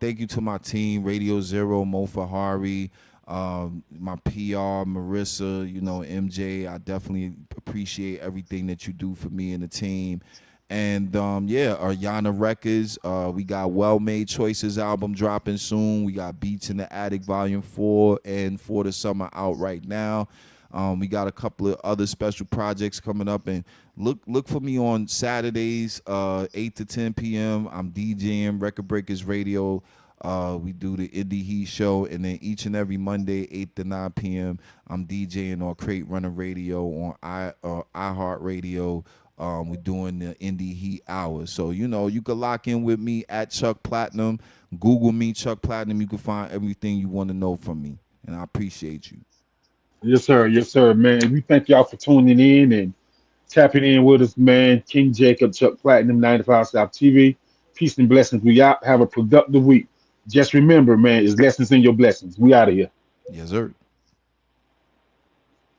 Thank you to my team, Radio Zero, Mo Fahari, my PR, Marissa, MJ. I definitely appreciate everything that you do for me and the team. And Ariana Records. We got Well Made Choices album dropping soon. We got Beats in the Attic Volume 4 and For the Summer out right now. We got a couple of other special projects coming up, and look for me on Saturdays, 8 to 10 p.m. I'm DJing Record Breakers Radio. We do the Indie Heat Show, and then each and every Monday, 8 to 9 p.m., I'm DJing on Crate Runner Radio on iHeart Radio. We're doing the Indie Heat Hour. So, you can lock in with me at Chuck Platinum. Google me, Chuck Platinum. You can find everything you want to know from me, and I appreciate you. Yes, sir. Yes, sir, man. We thank y'all for tuning in and tapping in with us, man. King Jacob, Chuck Platinum, 95 South TV. Peace and blessings. We out. Have a productive week. Just remember, man, it's lessons in your blessings. We out of here. Yes, sir.